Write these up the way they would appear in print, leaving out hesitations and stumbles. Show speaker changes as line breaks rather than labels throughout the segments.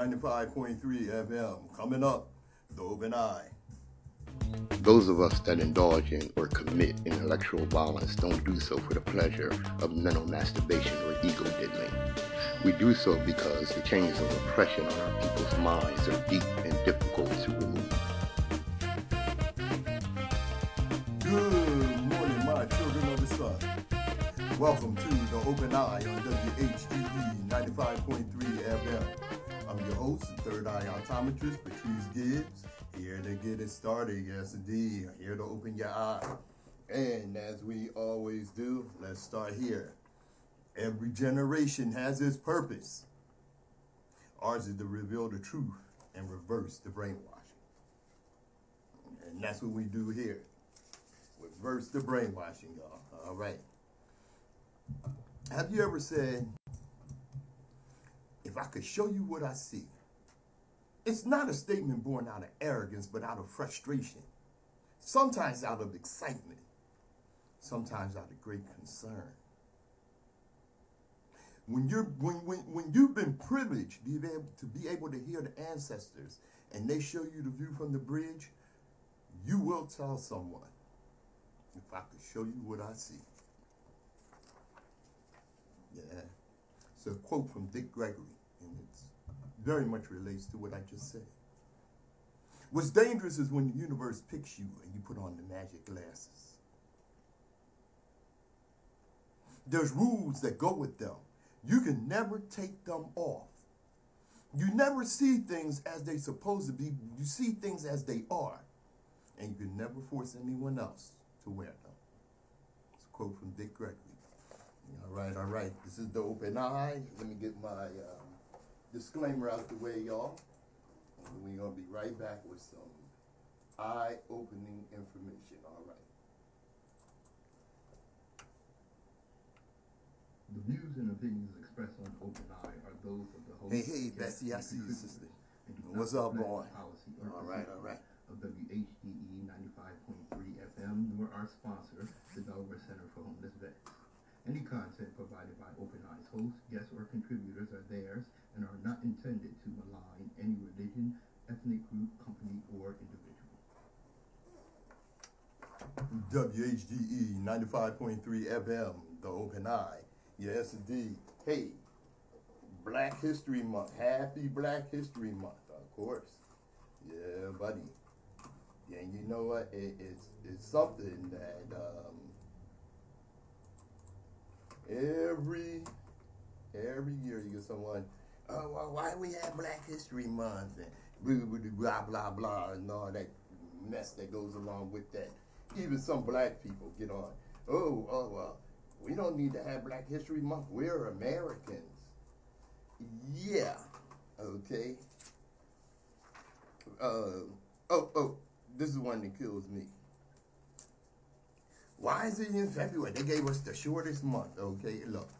95.3 FM. Coming up, the open eye.
Those of us that indulge in or commit intellectual violence don't do so for the pleasure of mental masturbation or ego diddling. We do so because the chains of oppression on our people's minds are deep and difficult to remove.
Good morning, my children of the sun. Welcome to the open eye on WHGE 95.3 FM. I'm your host, the third eye optometrist, Patrice Gibbs. Here to get it started, yes indeed. Here to open your eye. And as we always do, let's start here. Every generation has its purpose. Ours is to reveal the truth and reverse the brainwashing. And that's what we do here. Reverse the brainwashing, y'all. All right. Have you ever said, if I could show you what I see? It's not a statement born out of arrogance, but out of frustration. Sometimes out of excitement. Sometimes out of great concern. When you've been privileged to be able to hear the ancestors and they show you the view from the bridge, you will tell someone, if I could show you what I see. Yeah. It's a quote from Dick Gregory, and it's very much relates to what I just said. What's dangerous is when the universe picks you and you put on the magic glasses. There's rules that go with them. You can never take them off. You never see things as they're supposed to be. You see things as they are. And you can never force anyone else to wear them. It's a quote from Dick Gregory. All right. This is the open eye. Let me get my disclaimer out the way, y'all. And we're going to be right back with some eye-opening information. All right.
The views and opinions expressed on Open Eye are those of the host.
Hey, Bessie, I see you, sister. What's up, boy? All right.
Of WHGE 95.3 FM, nor our sponsor, the Delaware Center for Homeless Vets. Any content provided by Open Eye's hosts, guests, or contributors are theirs and are not intended to malign any religion, ethnic group, company, or individual.
WHGE 95.3 FM, the open eye. Yes, indeed. Hey, Black History Month. Happy Black History Month, of course. Yeah, buddy. Yeah, and you know what? It's something that every year you get someone, oh, well, why do we have Black History Month? And blah, blah, blah, and all that mess that goes along with that. Even some black people get on, well, we don't need to have Black History Month. We're Americans. Yeah, okay. This is one that kills me. Why is it in February? They gave us the shortest month, okay? Look,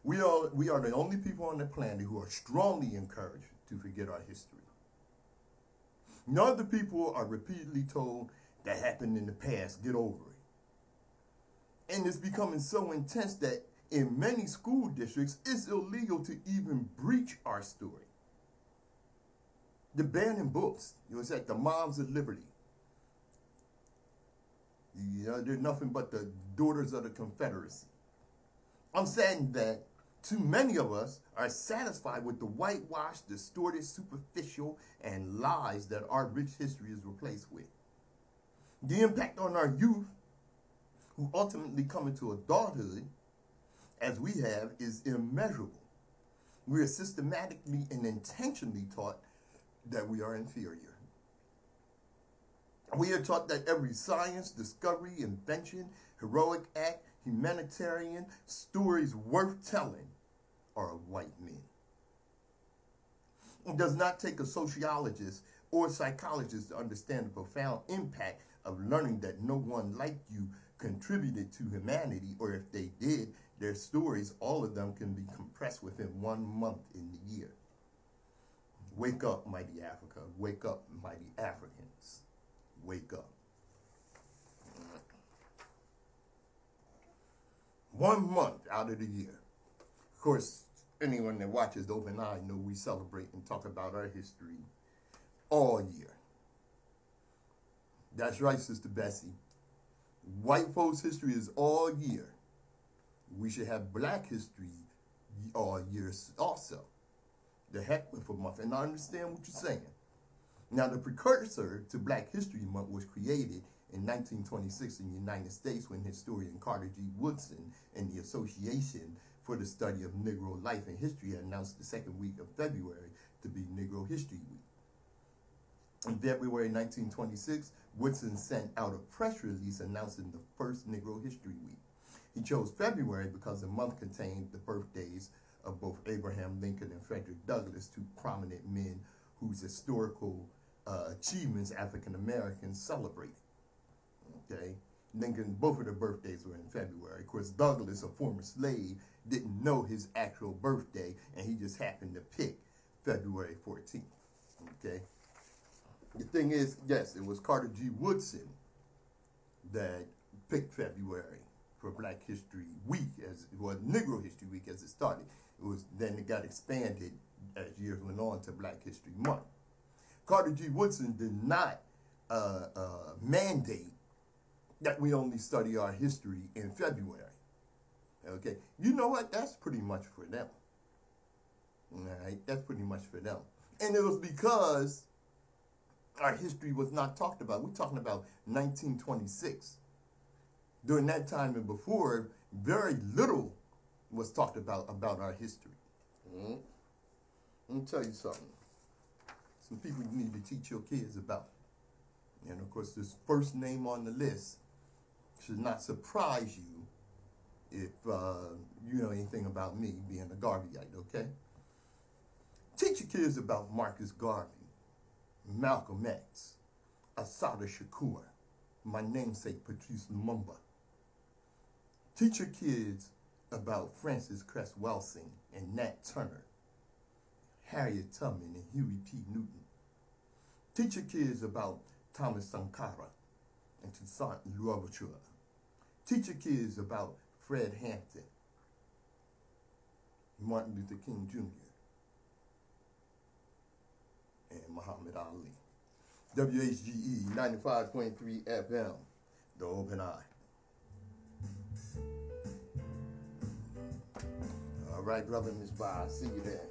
we are the only people on the planet who are strongly encouraged to forget our history. None of the people are repeatedly told that happened in the past, get over it. And it's becoming so intense that in many school districts, it's illegal to even breach our story. The banning books, it's like the Moms of Liberty. They're nothing but the daughters of the Confederacy. I'm saying that too many of us are satisfied with the whitewashed, distorted, superficial, and lies that our rich history is replaced with. The impact on our youth, who ultimately come into adulthood, as we have, is immeasurable. We are systematically and intentionally taught that we are inferior. We are taught that every science, discovery, invention, heroic act, humanitarian stories worth telling are of white men. It does not take a sociologist or psychologist to understand the profound impact of learning that no one like you contributed to humanity, or if they did, their stories, all of them, can be compressed within 1 month in the year. Wake up, mighty Africa. Wake up, mighty Africans. Wake up. 1 month out of the year. Of course, anyone that watches the Open Eye know we celebrate and talk about our history all year. That's right, Sister Bessie. White folks' history is all year. We should have black history all year also. The heck with a month. And I understand what you're saying. Now, the precursor to Black History Month was created in 1926 in the United States when historian Carter G. Woodson and the Association for the Study of Negro Life and History announced the second week of February to be Negro History Week. In February 1926, Woodson sent out a press release announcing the first Negro History Week. He chose February because the month contained the birthdays of both Abraham Lincoln and Frederick Douglass, two prominent men whose historical achievements African Americans celebrated. Okay, Lincoln, both of their birthdays were in February. Of course, Douglass, a former slave, didn't know his actual birthday, and he just happened to pick February 14th. Okay, the thing is, yes, it was Carter G. Woodson that picked February for Black History Week, as well, Negro History Week as it started. Then it got expanded as years went on to Black History Month. Carter G. Woodson did not mandate that we only study our history in February. Okay, you know what? That's pretty much for them. All right, that's pretty much for them. And it was because our history was not talked about. We're talking about 1926. During that time and before, very little was talked about our history. Mm-hmm. Let me tell you something. Some people you need to teach your kids about. And of course, this first name on the list should not surprise you if you know anything about me being a Garveyite, okay? Teach your kids about Marcus Garvey, Malcolm X, Assata Shakur, my namesake Patrice Lumumba. Teach your kids about Francis Cress Welsing and Nat Turner, Harriet Tubman and Huey P. Newton. Teach your kids about Thomas Sankara and Toussaint Louverture. Teach your kids about Fred Hampton, Martin Luther King Jr., and Muhammad Ali. WHGE 95.3 FM, The Open Eye. All right, brother, Miss Bar, see you there.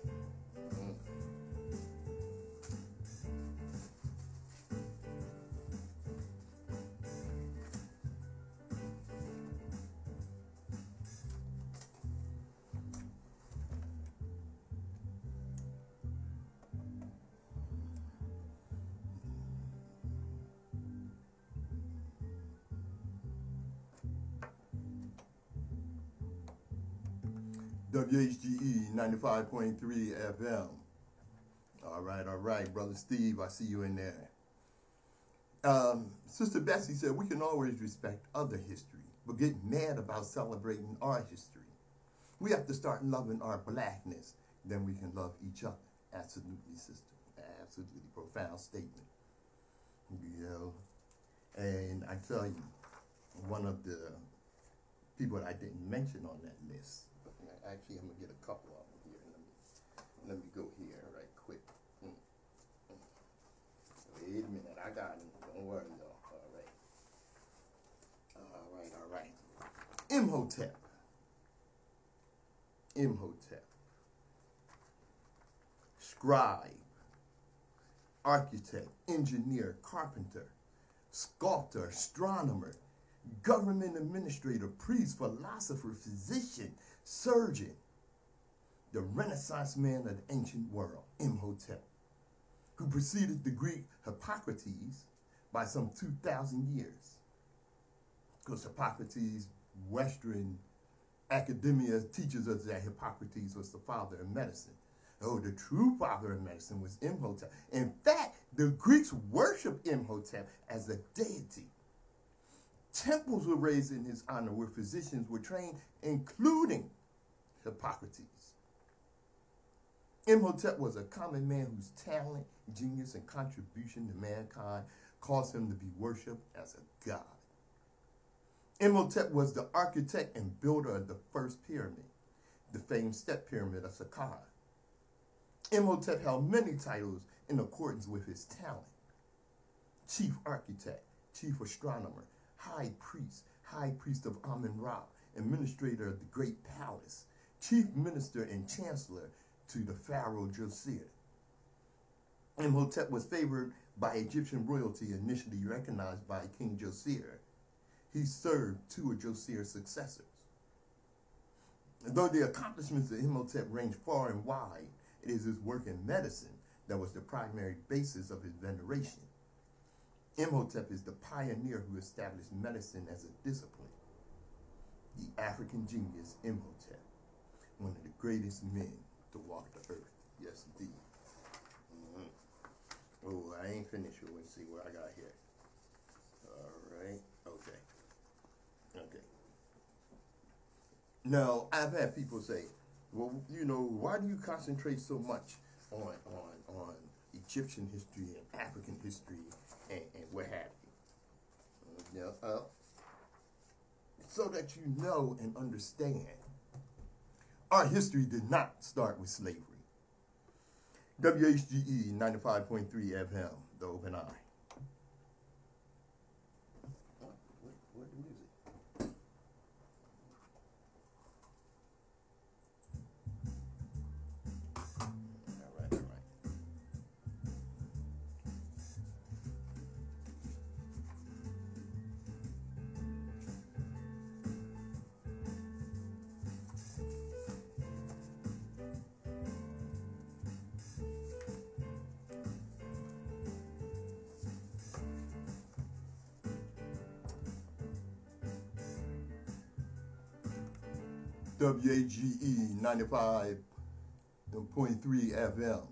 WHGE 95.3 FM. All right, Brother Steve, I see you in there. Sister Bessie said we can always respect other history, but get mad about celebrating our history. We have to start loving our blackness, then we can love each other. Absolutely, sister. Absolutely profound statement. You know, and I tell you, one of the people that I didn't mention on that list, actually, I'm gonna get a couple of them here. Let me go here right quick. Wait a minute, I got him. Don't worry, y'all. All right. Imhotep. Scribe, architect, engineer, carpenter, sculptor, astronomer, government administrator, priest, philosopher, physician, surgeon, the Renaissance man of the ancient world, Imhotep, who preceded the Greek Hippocrates by some 2,000 years. Because Hippocrates, Western academia teaches us that Hippocrates was the father of medicine. Oh, the true father of medicine was Imhotep. In fact, the Greeks worshiped Imhotep as a deity. Temples were raised in his honor where physicians were trained, including Hippocrates. Imhotep was a common man whose talent, genius, and contribution to mankind caused him to be worshipped as a god. Imhotep was the architect and builder of the first pyramid. the famed step pyramid of Saqqara. Imhotep held many titles in accordance with his talent. Chief architect, chief astronomer, high priest of Amun-Ra, administrator of the great palace, chief minister and chancellor to the pharaoh Djoser. Imhotep was favored by Egyptian royalty initially recognized by King Djoser. He served two of Djoser's successors. Though the accomplishments of Imhotep range far and wide, it is his work in medicine that was the primary basis of his veneration. Imhotep is the pioneer who established medicine as a discipline. The African genius Imhotep, one of the greatest men to walk the earth. Yes, indeed. Oh, I ain't finished. Let's see what I got here. All right. Okay. Now, I've had people say, well, you know, why do you concentrate so much on Egyptian history and African history and what have you? So that you know and understand, our history did not start with slavery. WHGE 95.3 FM, The Open Eye. What music? All right. WHGE 95.3 FM.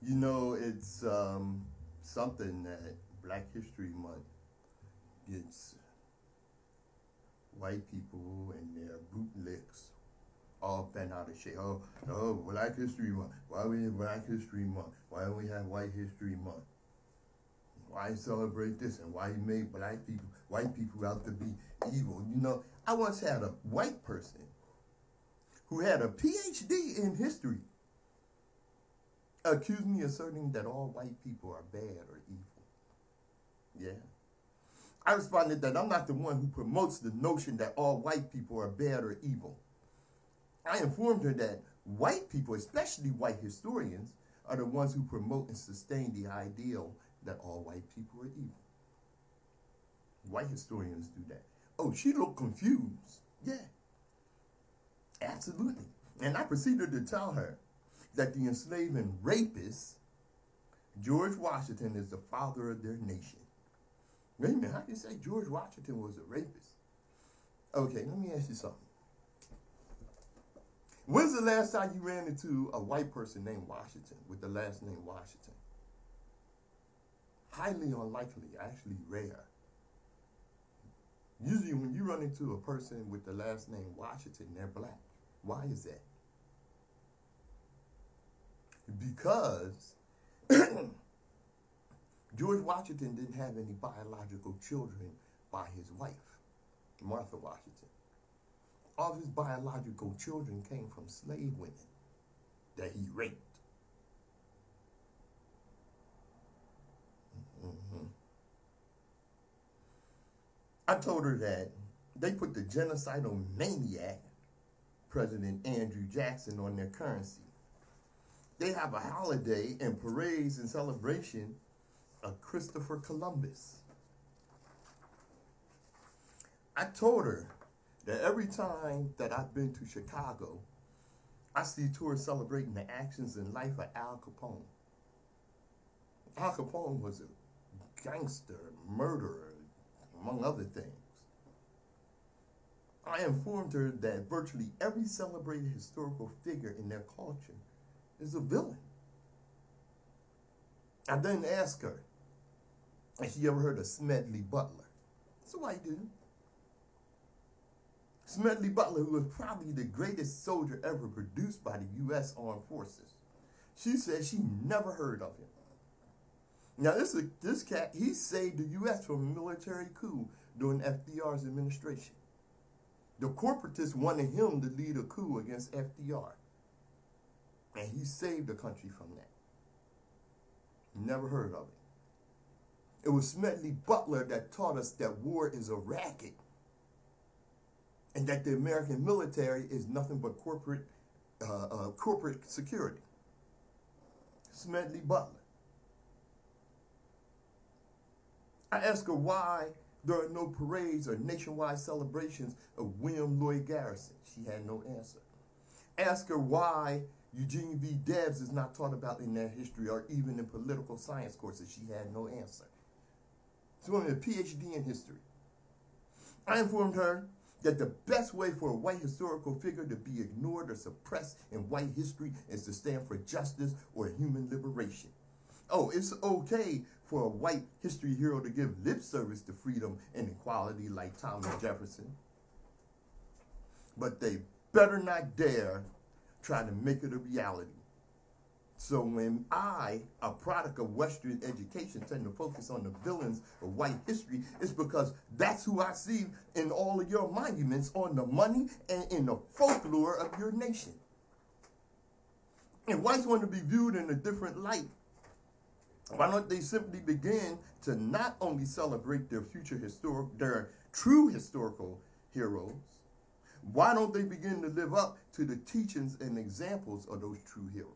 You know, it's something that Black History Month gets white people and their bootlicks all bent out of shape. Oh, Black History Month. Why we have Black History Month? Why don't we have White History Month? Why celebrate this and why you made white people out to be evil? You know, I once had a white person who had a PhD in history accuse me of asserting that all white people are bad or evil. Yeah. I responded that I'm not the one who promotes the notion that all white people are bad or evil. I informed her that white people, especially white historians, are the ones who promote and sustain the ideal that all white people are evil. White historians do that. Oh, she looked confused. Yeah, absolutely. And I proceeded to tell her that the enslaved and rapist, George Washington, is the father of their nation. Wait a minute, how do you say George Washington was a rapist? Okay, let me ask you something. When's the last time you ran into a white person named Washington with the last name Washington? Highly unlikely, actually rare. Usually when you run into a person with the last name Washington, they're black. Why is that? Because George Washington didn't have any biological children by his wife, Martha Washington. All of his biological children came from slave women that he raped. I told her that they put the genocidal maniac, President Andrew Jackson, on their currency. They have a holiday and parades in celebration of Christopher Columbus. I told her that every time that I've been to Chicago, I see tourists celebrating the actions and life of Al Capone. Al Capone was a gangster, murderer, among other things. I informed her that virtually every celebrated historical figure in their culture is a villain. I then asked her, has she ever heard of Smedley Butler? It's a white dude. Smedley Butler, who was probably the greatest soldier ever produced by the U.S. Armed Forces. She said she never heard of him. Now, this cat, he saved the U.S. from a military coup during FDR's administration. The corporatists wanted him to lead a coup against FDR. And he saved the country from that. Never heard of it. It was Smedley Butler that taught us that war is a racket. And that the American military is nothing but corporate security. Smedley Butler. I asked her why there are no parades or nationwide celebrations of William Lloyd Garrison. She had no answer. Ask her why Eugene V. Debs is not taught about in their history or even in political science courses. She had no answer. She wanted a PhD in history. I informed her that the best way for a white historical figure to be ignored or suppressed in white history is to stand for justice or human liberation. Oh, it's okay for a white history hero to give lip service to freedom and equality like Thomas Jefferson. But they better not dare try to make it a reality. So when I, a product of Western education, tend to focus on the villains of white history, it's because that's who I see in all of your monuments on the money and in the folklore of your nation. And whites want to be viewed in a different light. Why don't they simply begin to not only celebrate their their true historical heroes, why don't they begin to live up to the teachings and examples of those true heroes?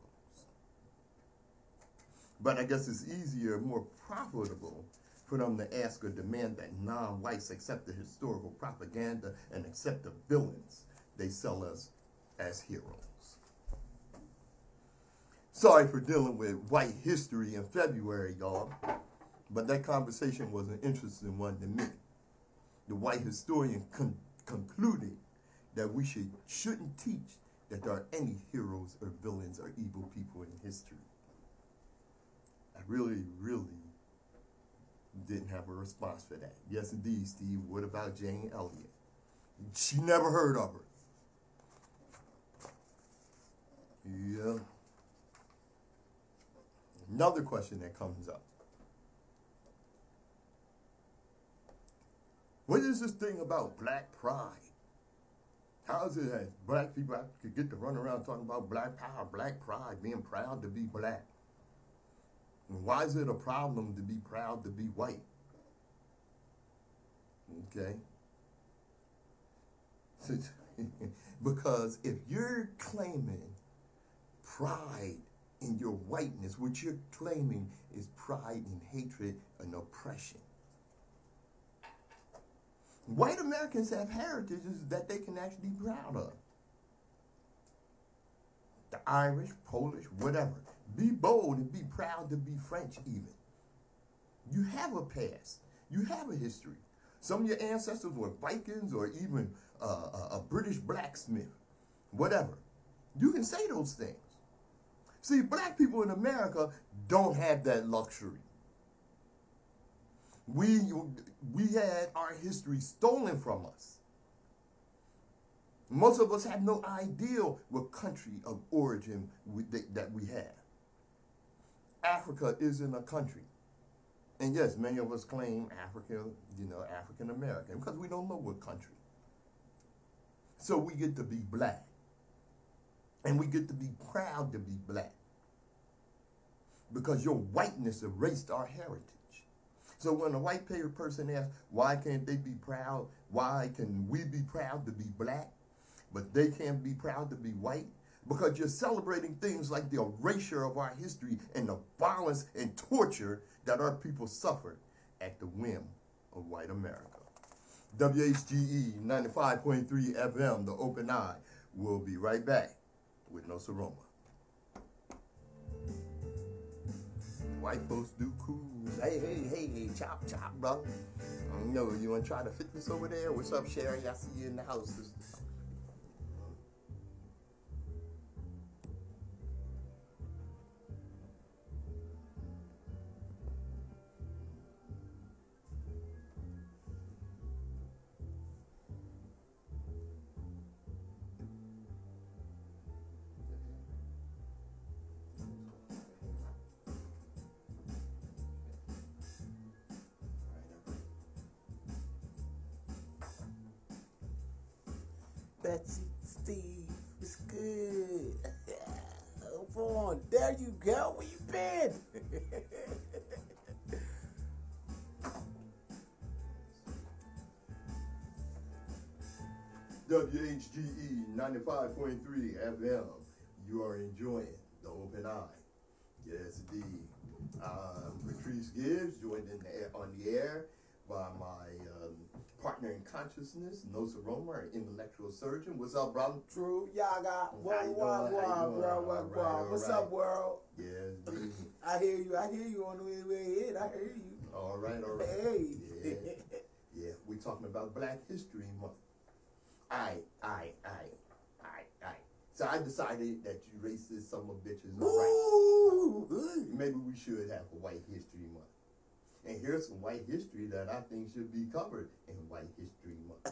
But I guess it's easier, more profitable for them to ask or demand that non-whites accept the historical propaganda and accept the villains they sell us as heroes. Sorry for dealing with white history in February, y'all, but that conversation was an interesting one to me. The white historian concluded that we shouldn't teach that there are any heroes or villains or evil people in history. I really, really didn't have a response for that. Yes, indeed, Steve. What about Jane Elliott? She never heard of her. Yeah. Another question that comes up. What is this thing about black pride? How is it that black people could get to run around talking about black power, black pride, being proud to be black? And why is it a problem to be proud to be white? Okay? Because if you're claiming pride in your whiteness, what you're claiming is pride in hatred and oppression. White Americans have heritages that they can actually be proud of. The Irish, Polish, whatever. Be bold and be proud to be French even. You have a past. You have a history. Some of your ancestors were Vikings or even a British blacksmith. Whatever. You can say those things. See, black people in America don't have that luxury. We had our history stolen from us. Most of us have no idea what country of origin that we have. Africa isn't a country. And yes, many of us claim Africa, African American, because we don't know what country. So we get to be black. And we get to be proud to be black. Because your whiteness erased our heritage. So when a white person asks, why can't they be proud? Why can we be proud to be black, but they can't be proud to be white? Because you're celebrating things like the erasure of our history and the violence and torture that our people suffered at the whim of white America. WHGE 95.3 FM, The Open Eye. We'll be right back with Nsoromma. White folks do cool. Hey, chop, brother. I don't know, you want to try to fit this over there? What's up, Sherry? I see you in the house, sister.
Betsy, Steve, it's good. Hold on, there you go. Where you been?
WHGE 95.3 FM. You are enjoying the Open Eye. Yes, indeed. Patrice Gibbs, joined on the air by my partner in consciousness, Nsoromma, our intellectual surgeon. What's up, brother?
True, Yaga. What's up, world?
Yes, indeed.
I hear you on the way in. I hear you.
All right.
Hey.
Yeah, we talking about Black History Month. Aye. So I decided that you racist son of bitches are right. Maybe we should have a White History Month. And here's some white history that I think should be covered in White History Month.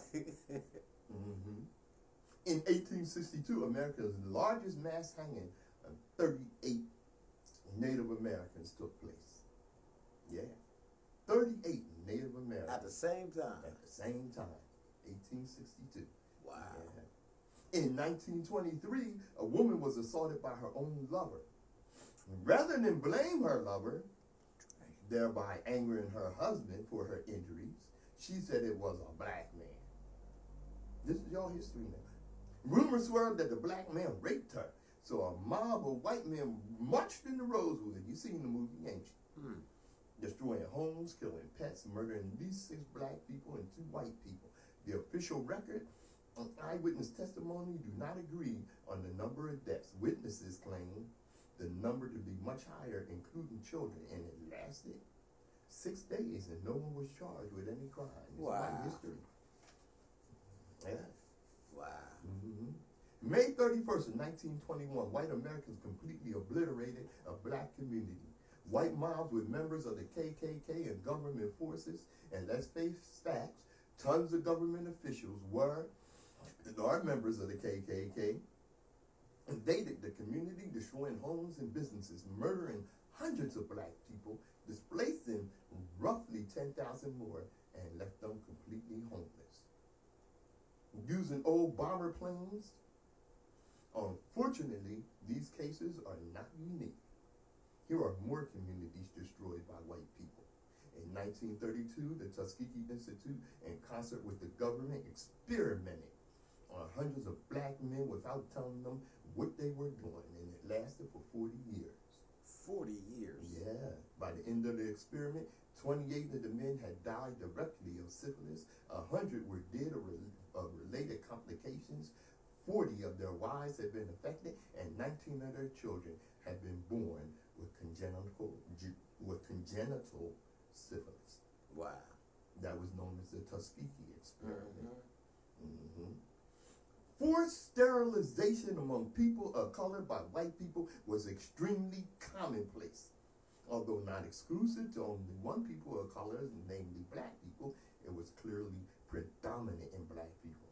In 1862, America's largest mass hanging of 38 Native Americans took place. Yeah. 38 Native Americans.
At the same time.
1862.
Wow.
Yeah. In 1923, a woman was assaulted by her own lover. Rather than blame her lover, thereby angering her husband for her injuries, she said it was a black man. This is your history now. Rumors swirled that the black man raped her, so a mob of white men marched into Rosewood. You seen the movie, ain't you? Destroying homes, killing pets, murdering at least 6 black people and 2 white people. The official record and eyewitness testimony do not agree on the number of deaths. Witnesses claim the number to be much higher, including children, and it lasted 6 days and no one was charged with any crime. It's white history. Yeah.
Wow.
May 31st of 1921, white Americans completely obliterated a black community. White mobs with members of the KKK and government forces, and let's face facts, tons of government officials are members of the KKK, invaded the community, destroying homes and businesses, murdering hundreds of black people, displacing roughly 10,000 more, and left them completely homeless. Using old bomber planes. Unfortunately, these cases are not unique. Here are more communities destroyed by white people. In 1932, the Tuskegee Institute, in concert with the government, experimented on hundreds of black men without telling them what they were doing, and it lasted for 40 years.
40 years?
Yeah. By the end of the experiment, 28 of the men had died directly of syphilis, 100 were dead of related complications, 40 of their wives had been affected, and 19 of their children had been born with congenital syphilis.
Wow.
That was known as the Tuskegee experiment. Forced sterilization among people of color by white people was extremely commonplace. Although not exclusive to only one people of color, namely black people, it was clearly predominant in black people.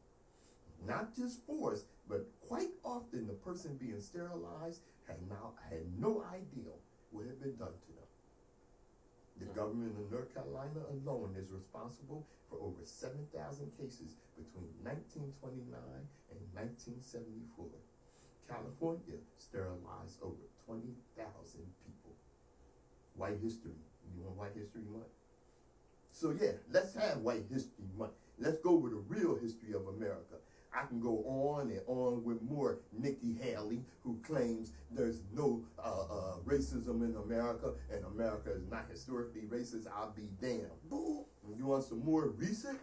Not just forced, but quite often the person being sterilized had no idea what had been done to them. The government of North Carolina alone is responsible for over 7,000 cases between 1929 and 1974. California sterilized over 20,000 people. White history. You want White History Month? So yeah, let's have White History Month. Let's go over the real history of America. I can go on and on with more Nikki Haley, who claims there's no racism in America and America is not historically racist. I'll be damned. You want some more recent?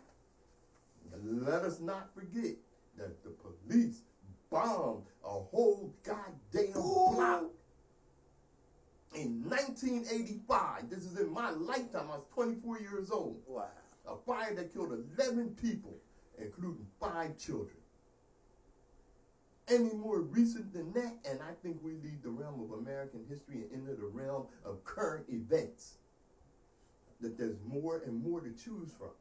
Let us not forget that the police bombed a whole goddamn block in 1985. This is in my lifetime. I was 24 years old.
Wow.
A fire that killed 11 people, including 5 children. Any more recent than that, and I think we leave the realm of American history and enter the realm of current events. That there's more and more to choose from.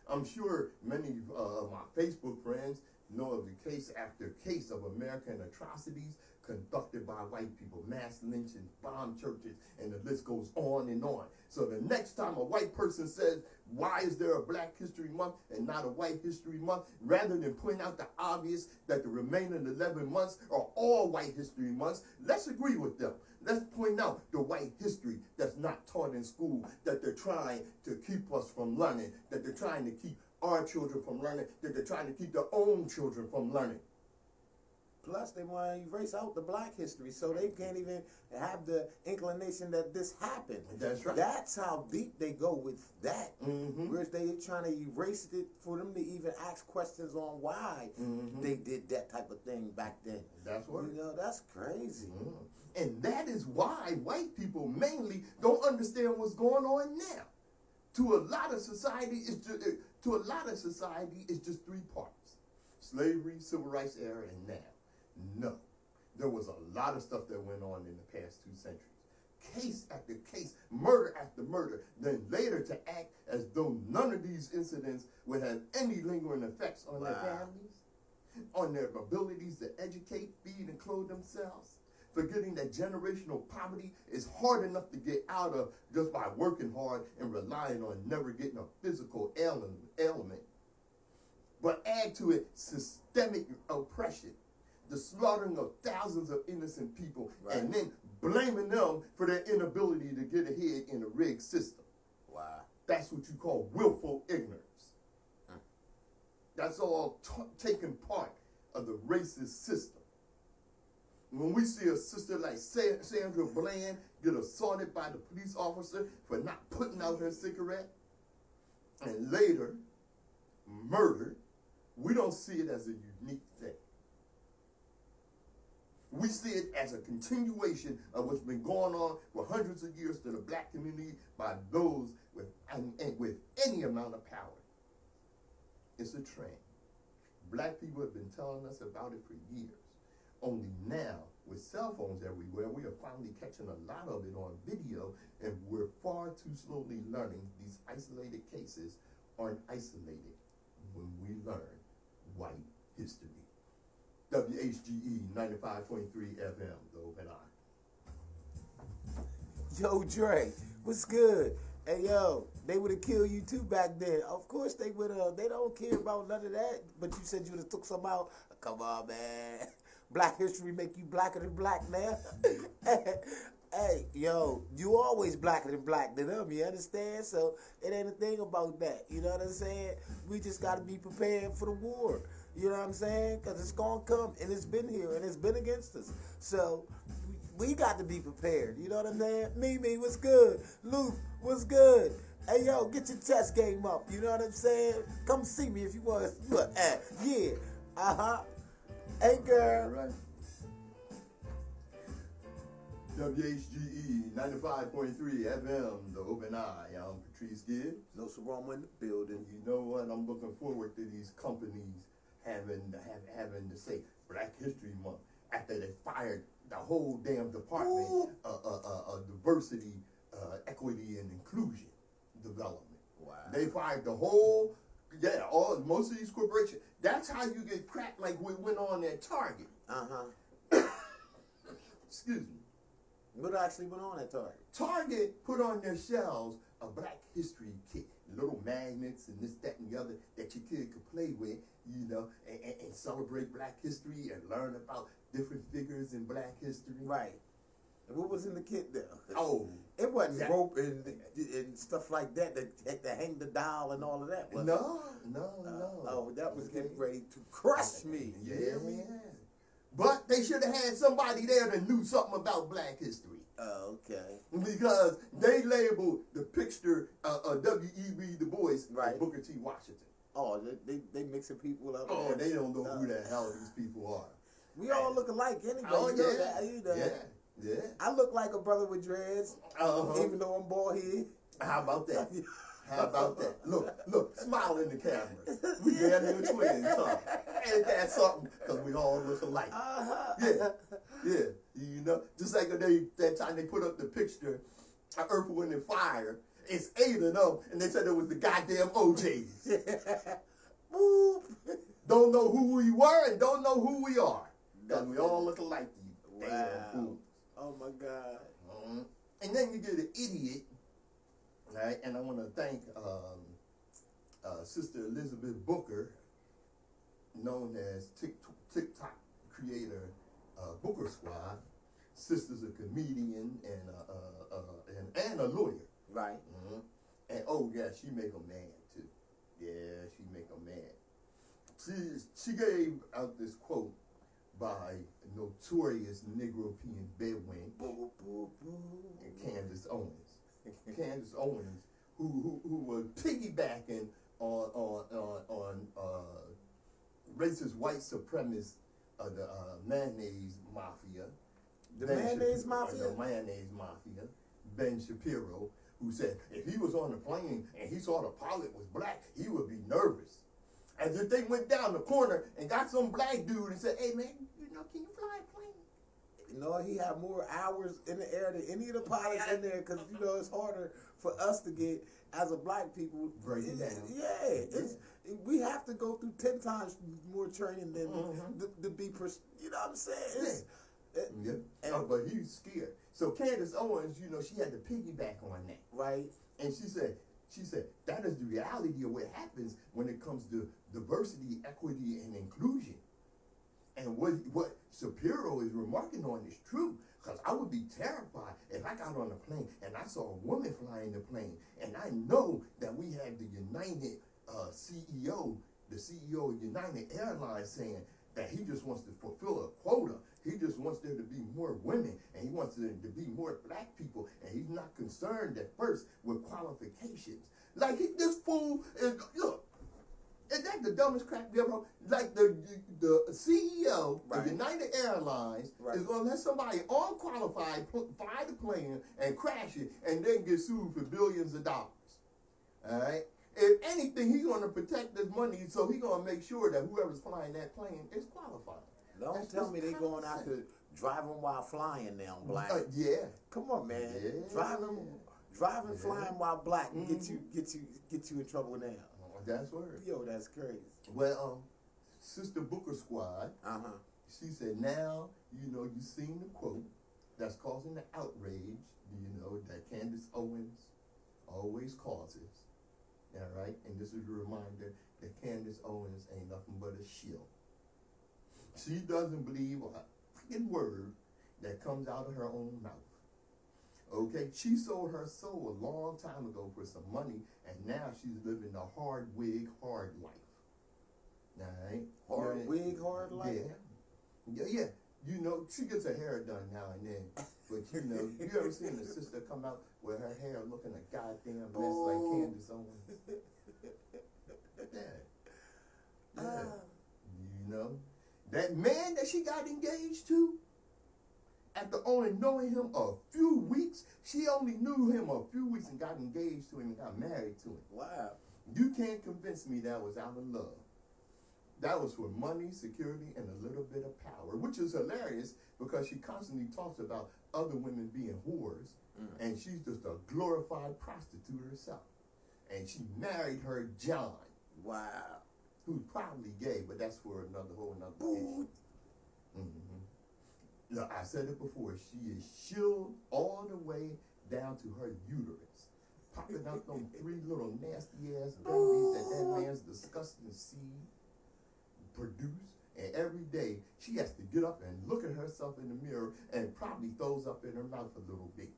I'm sure many of my Facebook friends know of the case after case of American atrocities conducted by white people, mass lynchings, bomb churches, and the list goes on and on. So the next time a white person says, why is there a Black History Month and not a White History Month, rather than point out the obvious that the remaining 11 months are all White History Months, let's agree with them. Let's point out the white history that's not taught in school, that they're trying to keep us from learning, that they're trying to keep our children from learning, that they're trying to keep their own children from learning.
Plus, they want to erase out the Black history, so they can't even have the inclination that this happened.
That's right.
That's how deep they go with that.
Mm-hmm.
Whereas they trying to erase it for them to even ask questions on why they did that type of thing back then.
That's what.
You know, that's crazy.
And that is why white people mainly don't understand what's going on now. To a lot of society, it's just three parts: slavery, civil rights era, and now. No, there was a lot of stuff that went on in the past 2 centuries. Case after case, murder after murder, then later to act as though none of these incidents would have any lingering effects on their families, on their abilities to educate, feed, and clothe themselves, forgetting that generational poverty is hard enough to get out of just by working hard and relying on never getting a physical ailment. But add to it systemic oppression, the slaughtering of thousands of innocent people, and then blaming them for their inability to get ahead in a rigged system.
Wow.
That's what you call willful ignorance. That's all taking part of the racist system. When we see a sister like Sandra Bland get assaulted by the police officer for not putting out her cigarette, and later murdered, we don't see it as a unique thing. We see it as a continuation of what's been going on for hundreds of years to the Black community by those with any amount of power. It's a trend. Black people have been telling us about it for years. Only now, with cell phones everywhere, we are finally catching a lot of it on video, and we're far too slowly learning these isolated cases aren't isolated when we learn white history. WHGE 95.3 FM, the Open Eye.
Yo, Dre, what's good? Hey, yo, they would have killed you too back then. Of course they would have. They don't care about none of that. But you said you would have took some out. Come on, man. Black history make you blacker than black now. Hey, yo, you always blacker than black than them, you understand? So it ain't a thing about that. You know what I'm saying? We just got to be prepared for the war. You know what I'm saying? Because it's going to come, and it's been here, and it's been against us. So we got to be prepared. You know what I'm saying? Mimi, what's good? Luke, what's good? Hey, yo, get your chest game up. You know what I'm saying? Come see me if you want. Yeah. Uh-huh. Hey, girl.
All right. WHGE 95.3 FM, the Open Eye. I'm Patrice Gibbs.
Nsoromma in the building.
You know what? I'm looking forward to these companies having to say Black History Month after they fired the whole damn department of diversity, equity, and inclusion development. Wow. They fired the whole, most of these corporations. That's how you get cracked like we went on at Target. Excuse me.
What actually went on at Target?
Target put on their shelves a Black History kit, little magnets and this, that, and the other that your kid could play with, you know, and celebrate Black history and learn about different figures in Black history.
Right. And what was in the kit there?
Oh.
It wasn't rope and stuff like that to hang the dial and all of that, was it?
No.
Oh, that was getting ready to crush me.
Yeah. But they should have had somebody there that knew something about Black history.
Oh, okay.
Because they labeled the picture of W.E.B. Du Bois as Booker T. Washington.
Oh, they mixing people up.
Oh, they don't know who the hell these people are.
We all look alike anyway.
Oh,
you know that, you know.
Yeah.
I look like a brother with dreads, even though I'm bald head.
How about that? How about that? Look, smile in the camera. We damn near twins, huh? Ain't that something? Because we all look alike. Yeah. You know, just like that time they put up the picture of Earth, Wind, and Fire. It's 8 of them, and they said it was the goddamn OJs. Don't know who we were and don't know who we are. Because we all look alike to you.
Wow.
fools.
Oh my God.
And then you get an idiot, right? And I want to thank Sister Elizabeth Booker, known as TikTok creator Booker Squad. Sister's a comedian and a lawyer.
Right.
And oh yeah, she make a man too. Yeah, she make a man. She gave out this quote by notorious Negropean bedwin Candace Owens. Candace Owens, who was piggybacking on racist white supremacists of the mayonnaise mafia.
The mayonnaise mafia?
The mayonnaise mafia. Ben Shapiro, who said if he was on the plane and he saw the pilot was black, he would be nervous. As if they went down the corner and got some black dude and said, hey man, can you fly a plane?
You know, he had more hours in the air than any of the pilots in there because, it's harder for us to get, as a black people.
Break it down.
We have to go through 10 times more training than to be, you know what I'm saying?
But he's scared. So Candace Owens, she had to piggyback on that.
Right.
And she said, that is the reality of what happens when it comes to diversity, equity, and inclusion. And what Shapiro is remarking on is true. Because I would be terrified if I got on a plane and I saw a woman flying the plane. And I know that we have the United CEO, the CEO of United Airlines, saying that he just wants to fulfill a quota. He just wants there to be more women, and he wants there to be more black people, and he's not concerned at first with qualifications. Like this fool is, look, is that the dumbest crap you ever? Like the CEO of United Airlines is going to let somebody unqualified fly the plane and crash it, and then get sued for billions of dollars. All right. If anything, he's going to protect his money, so he's going to make sure that whoever's flying that plane is qualified.
Don't tell me they're going after driving while flying now, black.
Yeah.
Come on, man.
Yeah.
Driving, flying while black get you in trouble now.
That's word.
Yo, that's crazy.
Well, Sister Booker Squad. She said, now you seen the quote that's causing the outrage. That Candace Owens always causes. All right, and this is a reminder that Candace Owens ain't nothing but a shill. She doesn't believe a freaking word that comes out of her own mouth. Okay, she sold her soul a long time ago for some money, and now she's living a hard wig, hard life. All right?
Hard wig, hard life?
Yeah. She gets her hair done now and then. But, you ever seen the sister come out with her hair looking a goddamn mess like Candace Owens? Yeah. That man that she got engaged to, after only knowing him a few weeks, she only knew him a few weeks and got engaged to him and got married to him.
Wow.
You can't convince me that was out of love. That was for money, security, and a little bit of power, which is hilarious because she constantly talks about other women being whores, and she's just a glorified prostitute herself. And she married her John.
Wow.
Who's probably gay, but that's for whole nother issue. Look, I said it before, she is shilled all the way down to her uterus, popping out those 3 little nasty ass babies that man's disgusting seed produce, and every day she has to get up and look at herself in the mirror and probably throws up in her mouth a little bit.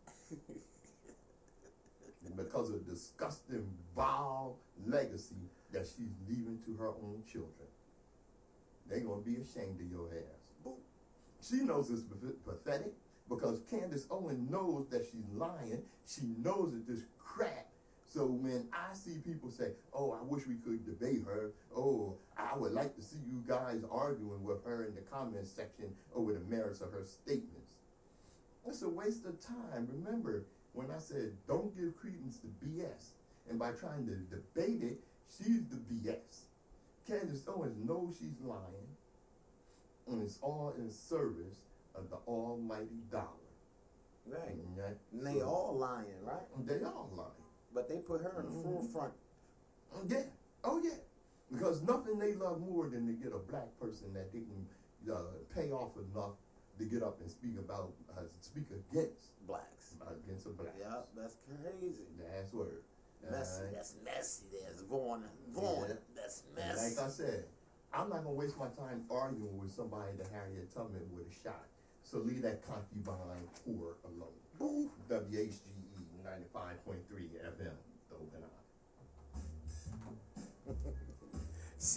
Because of disgusting, vile legacy that she's leaving to her own children. They're going to be ashamed of your ass. She knows it's pathetic because Candace Owens knows that she's lying. She knows that this crap. So when I see people say, oh, I wish we could debate her. Oh, I would like to see you guys arguing with her in the comments section over the merits of her statements. It's a waste of time. Remember, when I said don't give credence to BS, and by trying to debate it, she's the BS. Candace Owens knows she's lying, and it's all in service of the almighty dollar.
Right. And they all lying, right?
They all lying.
But they put her in the forefront.
Yeah. Oh, yeah. Because nothing they love more than to get a black person that they can pay off enough to get up and speak against
blacks.
Against the blacks.
Yeah, that's crazy.
That's word.
Messy. That's messy. There's Vaughn.
Yeah.
That's
And
messy.
like I said, I'm not gonna waste my time arguing with somebody that Harriet Tubman would have shot. So leave that concubine whore alone.
Boo.
WHGE 95.3 FM. The Open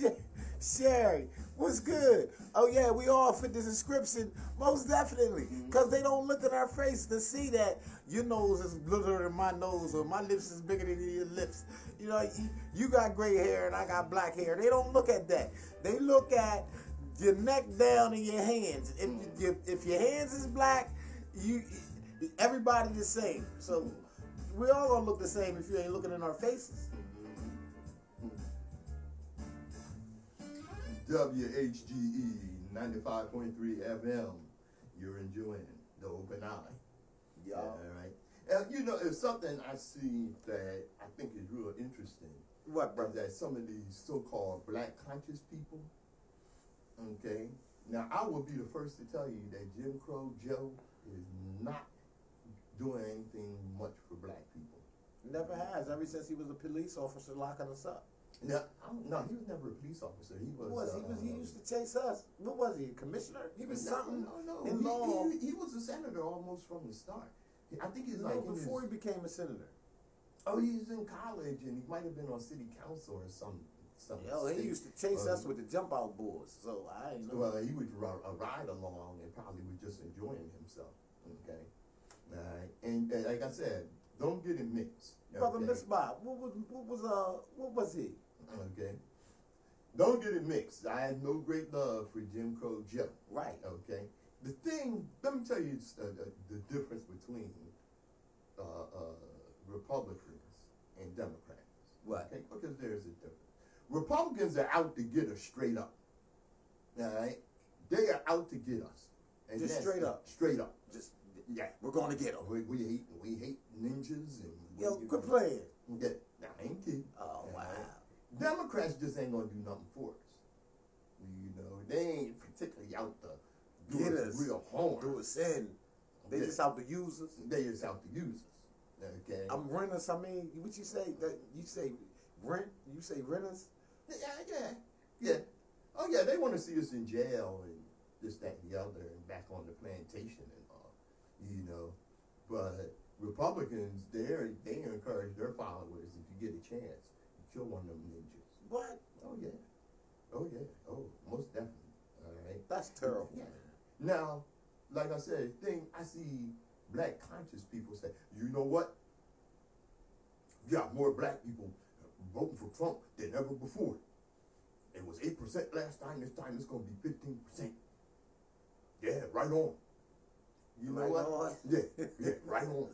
Eye.
Sherry, what's good? Oh yeah, we all fit the description, most definitely. Cause they don't look at our face to see that your nose is bigger than my nose, or my lips is bigger than your lips. You know, you got gray hair and I got black hair. They don't look at that. They look at your neck down and your hands. If your hands is black, everybody the same. So we all gonna look the same if you ain't looking in our faces.
WHGE 95.3 FM. You're enjoying the Open Eye.
Yeah.
All right. You know, it's something I see that I think is real interesting.
What, brother?
That some of these so-called black conscious people, okay? Now, I will be the first to tell you that Jim Crow Joe is not doing anything much for black people.
Never has, ever since he was a police officer locking us up.
No, he was never a police officer. He
used to chase us. What was he, a commissioner? He was something.
No.
In law.
He was a senator almost from the start. I think he's
before he became a senator.
Oh, he was in college and he might have been on city council or some.
Yo, he used to chase us with the jump out boards. So I ain't know.
Well, he would ride along and probably was just enjoying himself. Okay, all right. And like I said, don't get it mixed.
Brother Miss Bob, what was he?
Okay. Don't get it mixed. I had no great love for Jim Crow Joe.
Right.
Okay. The thing, let me tell you the difference between Republicans and Democrats.
What?
Okay? Because there's a difference. Republicans are out to get us straight up. All right? They are out to get us. And
just straight up.
Straight up.
Just, yeah, we're going to get them.
We hate ninjas. And
yo, quit playing.
Yeah, I ain't kidding.
Oh, wow.
Democrats just ain't going to do nothing for us. You know, they ain't particularly out to
get us
real harm.
Do us in. They just out to use us.
They just out to use us. Okay.
I'm renters. I mean, what you say? That you say rent? You say renters?
Yeah. Oh yeah, they want to see us in jail and this, that, and the other, and back on the plantation and all. You know, but Republicans, they encourage their followers, if you get a chance, kill one of them ninjas.
What?
Oh yeah. Oh, most definitely. All right.
That's terrible.
Yeah. Now, like I said, I see black conscious people say, you know what? You got more black people voting for Trump than ever before. It was 8% last time. This time it's going to be 15%. Yeah, right on. You know what?
On.
Yeah, right on.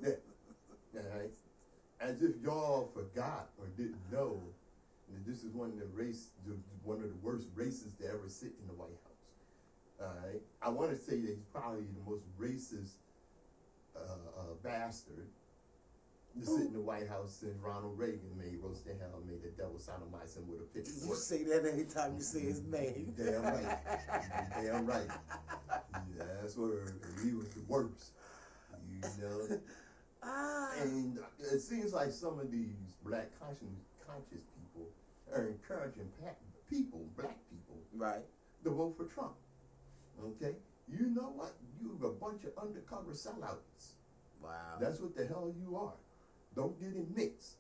Yeah. All right. As if y'all forgot or didn't know that this is one of the worst races to ever sit in the White House. All right. I want to say that he's probably the most racist bastard to sit in the White House since Ronald Reagan made the devil sodomize him with a pitchfork.
You say that anytime you say his name.
Damn right. Damn right. Yeah, that's where he was the worst. You know. And it seems like some of these black conscious people are encouraging black people,
right,
to vote for Trump. Okay? You know what? You're a bunch of undercover sellouts.
Wow.
That's what the hell you are. Don't get it mixed.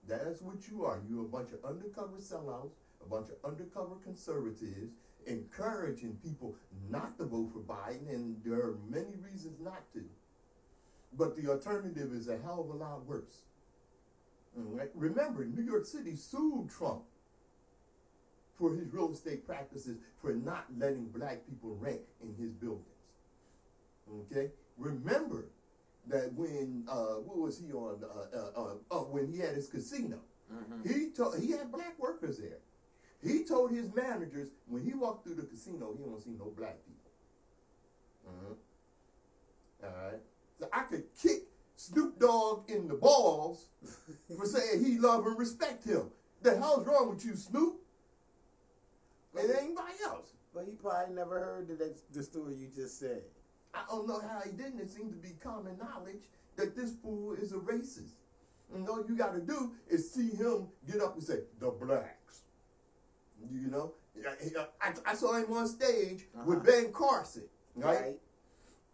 That's what you are. You're a bunch of undercover sellouts, a bunch of undercover conservatives, encouraging people not to vote for Biden, and there are many reasons not to. But the alternative is a hell of a lot worse. Right? Remember, New York City sued Trump for his real estate practices for not letting black people rent in his buildings. Okay? Remember that when, what was he on, when he had his casino, he had black workers there. He told his managers, when he walked through the casino, he don't see no black people. All right? So I could kick Snoop Dogg in the balls for saying he love and respect him. The hell's wrong with you, Snoop? And anybody else?
But he probably never heard the story you just said.
I don't know how he didn't. It seems to be common knowledge that this fool is a racist. And all you got to do is see him get up and say, the blacks. You know? I saw him on stage with Ben Carson, right?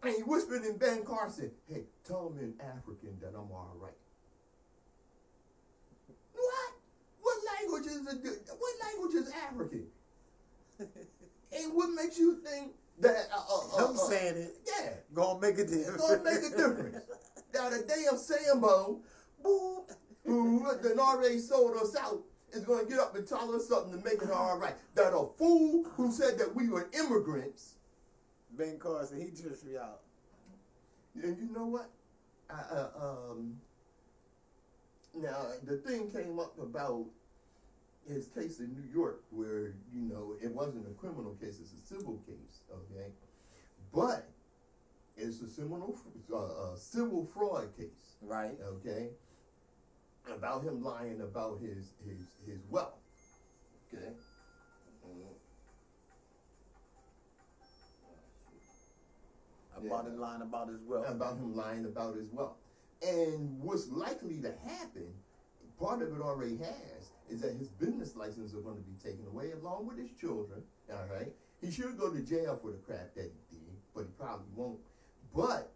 And he whispered in Ben Carson, hey, tell him in African that I'm all right. What? What language is African? And what makes you think that
I'm saying it.
Yeah.
Gonna make a difference.
Gonna make a difference. Now the damn Sambo, who done already sold us out, is gonna get up and tell us something to make it all right. That a fool who said that we were immigrants.
Ben Carson, he just me out.
And you know what? Now the thing came up about his case in New York, where it wasn't a criminal case; it's a civil case. Okay, but it's a civil fraud case.
Right.
Okay. About him lying about his wealth. Okay.
About him lying about his wealth.
About him lying about his wealth. And what's likely to happen, part of it already has, is that his business license are going to be taken away along with his children. All right. He should go to jail for the crap that he did, but he probably won't. But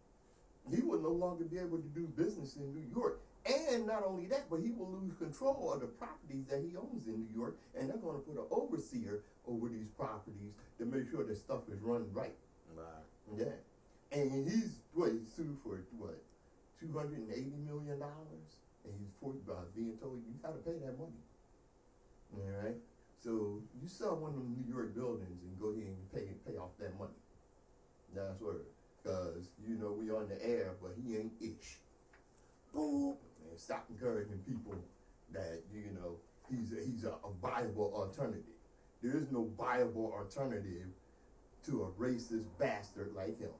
he will no longer be able to do business in New York. And not only that, but he will lose control of the properties that he owns in New York, and they're going to put an overseer over these properties to make sure that stuff is run right.
Right.
Yeah. And he's sued for $280 million, and he's being told you got to pay that money. All right. So you sell one of them New York buildings and go ahead and pay off that money. That's word. Because we on the air, but he ain't ish. Boom. And stop encouraging people that he's a viable alternative. There is no viable alternative to a racist bastard like him.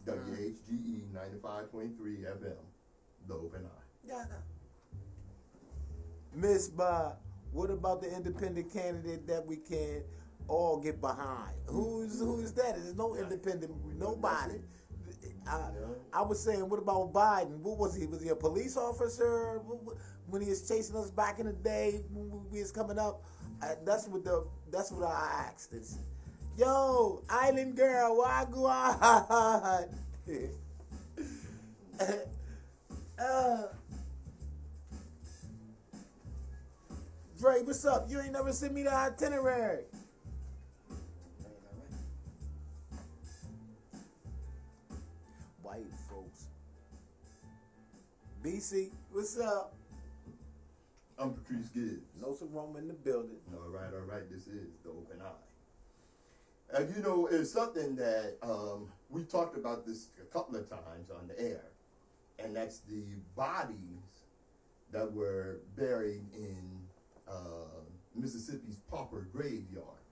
WHGE 95.3 FM, the Open Eye.
Yeah. Miss Bob, what about the independent candidate that we can all get behind? Who's that? There's no independent, nobody. I was saying, what about Biden? What was he? Was he a police officer when he was chasing us back in the day when we was coming up? That's what I asked. It's, yo, Island Girl, wagwan. Dre, what's up? You ain't never sent me the itinerary. White folks. BC, what's up?
I'm Patrice Gibbs.
Nsoromma in the building.
All right. This is the Open Eye. And it's something that we talked about this a couple of times on the air, and that's the bodies that were buried in Mississippi's Pauper Graveyard.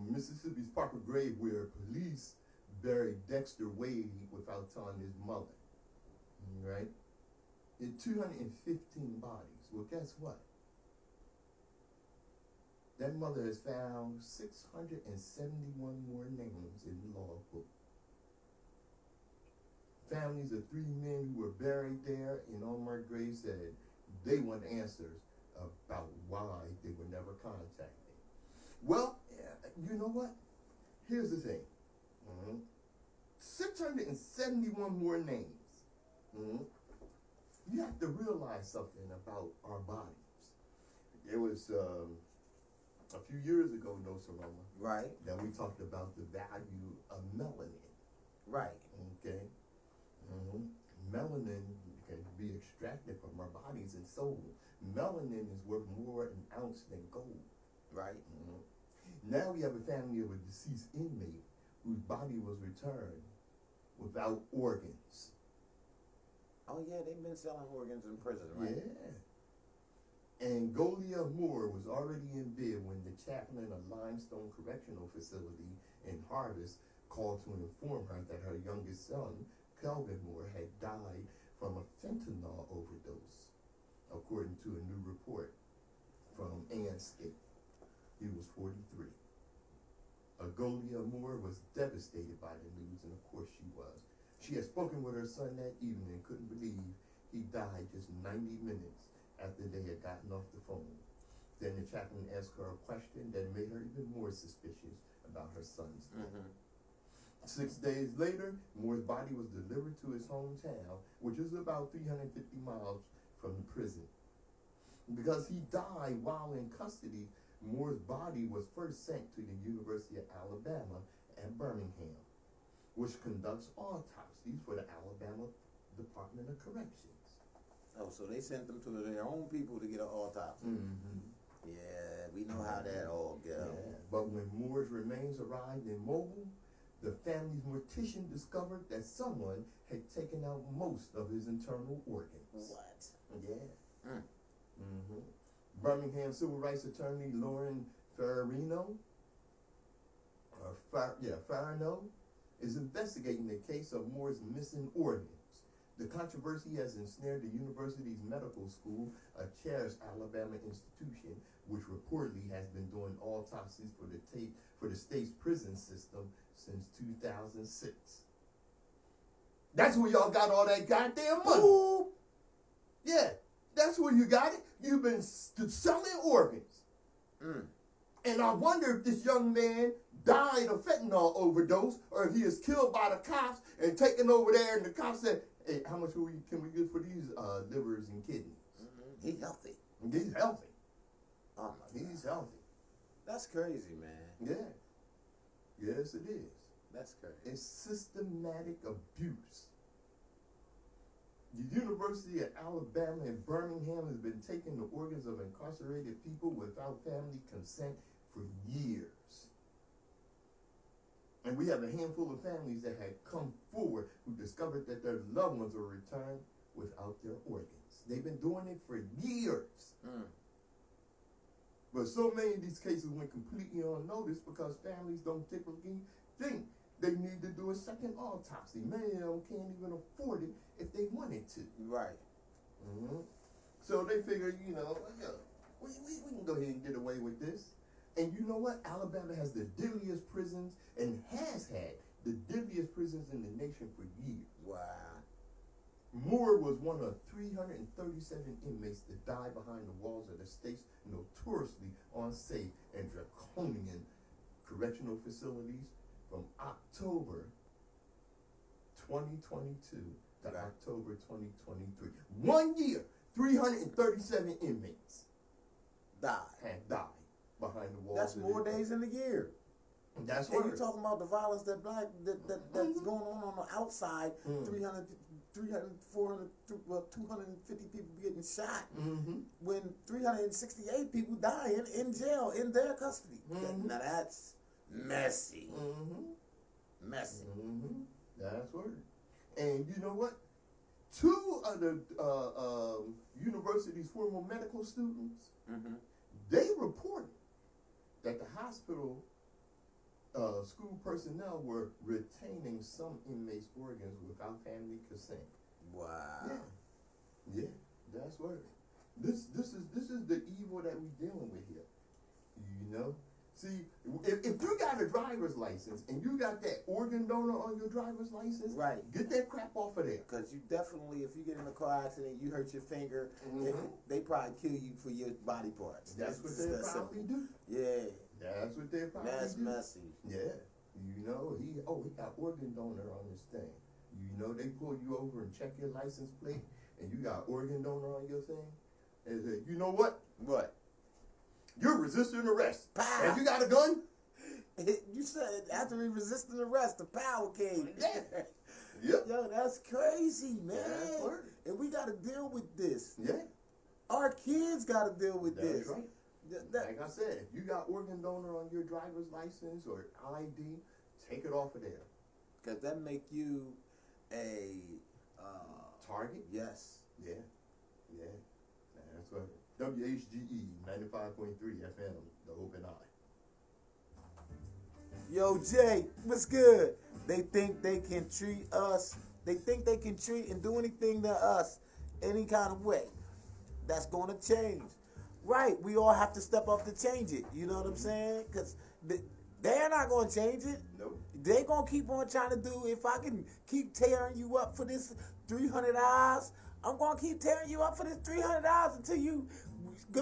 Mississippi's Pauper Grave, where police buried Dexter Wade without telling his mother. Right? And 215 bodies. Well, guess what? That mother has found 671 more names in the logbook. Families of 3 men who were buried there in unmarked graves said they want answers about why they were never contacted. Well, you know what? Here's the thing. 671 more names. You have to realize something about our bodies. It was a few years ago, Nsoromma,
Right.
that we talked about the value of melanin.
Right.
Okay? Melanin can be extracted from our bodies and sold. Melanin is worth more an ounce than gold.
Right.
Now we have a family of a deceased inmate whose body was returned without organs.
Oh yeah, they've been selling organs in prison, right?
Yeah. And Golia Moore was already in bed when the chaplain of Limestone Correctional Facility in Harvest called to inform her that her youngest son, Kelvin Moore, had died from a fentanyl overdose, according to a new report from Anscape. He was 43. Agolia Moore was devastated by the news, and of course she was. She had spoken with her son that evening and couldn't believe he died just 90 minutes after they had gotten off the phone. Then the chaplain asked her a question that made her even more suspicious about her son's death. 6 days later, Moore's body was delivered to his hometown, which is about 350 miles from the prison. Because he died while in custody, Moore's body was first sent to the University of Alabama at Birmingham, which conducts autopsies for the Alabama Department of Corrections.
Oh, so they sent them to their own people to get an autopsy. Yeah, we know how that all goes.
Yeah. But when Moore's remains arrived in Mobile, the family's mortician discovered that someone had taken out most of his internal organs.
What?
Yeah. Birmingham civil rights attorney Lauren Farino, Farino, is investigating the case of Moore's missing organs. The controversy has ensnared the university's medical school, a cherished Alabama institution, which reportedly has been doing autopsies for the state's prison system since 2006. That's where y'all got all that goddamn money. Ooh. Yeah, that's where you got it. You've been selling organs. And I wonder if this young man died of fentanyl overdose, or if he is killed by the cops and taken over there, and the cops said, "Hey, how much can we get for these livers and kidneys?"
He's healthy.
He's healthy.
Oh my God.
He's healthy.
That's crazy, man.
Yeah. Yes, it is.
That's crazy.
It's systematic abuse. The University of Alabama in Birmingham has been taking the organs of incarcerated people without family consent for years. And we have a handful of families that had come forward who discovered that their loved ones were returned without their organs. They've been doing it for years. But so many of these cases went completely unnoticed because families don't typically think they need to do a second autopsy. Many of them can't even afford it if they wanted to.
Right.
So they figure, we can go ahead and get away with this. And you know what? Alabama has the deadliest prisons and has had the deadliest prisons in the nation for years.
Wow.
Moore was one of 337 inmates that died behind the walls of the state's notoriously unsafe and draconian correctional facilities from October 2022 to October 2023. 1 year, 337 inmates had died behind the walls.
That's more days in a year.
That's
what you're talking about, the violence that's going on the outside. 300, 400, 250 people getting shot when 368 people dying in jail in their custody. Now that's messy. Messy.
That's word. And you know what? 2 of the university's former medical students, they reported that the hospital school personnel were retaining some inmates' organs without family consent.
Wow.
Yeah, that's word. This is the evil that we're dealing with here. You know? See, if you got a driver's license and you got that organ donor on your driver's license, get that crap off of there.
Because you definitely, if you get in a car accident, you hurt your finger, they probably kill you for your body parts.
That's what they probably do.
Yeah.
That's what they probably do.
That's messy.
Yeah. You know, he got organ donor on this thing. You know, they pull you over and check your license plate and you got organ donor on your thing. And say, you know what?
What?
You're resisting arrest.
Pow.
And you got a gun?
You said after we resisting arrest, the power came.
Yeah. Yep.
Yo, that's crazy, man.
That's word.
And we got to deal with this.
Yeah.
Our kids got to deal with this.
That's right. Like I said, if you got organ donor on your driver's license or ID, take it off of there.
Because that make you a
target?
Yes.
Yeah. Yeah. That's right. WHGE 95.3 FM, the Open Eye.
Yo, Jay, what's good? They think they can treat us. They think they can treat and do anything to us any kind of way. That's going to change. Right, we all have to step up to change it. You know what I'm saying? Because They're not going to change it.
Nope.
They're going to keep on trying to do, if I can keep tearing you up for this $300, I'm going to keep tearing you up for this $300 until you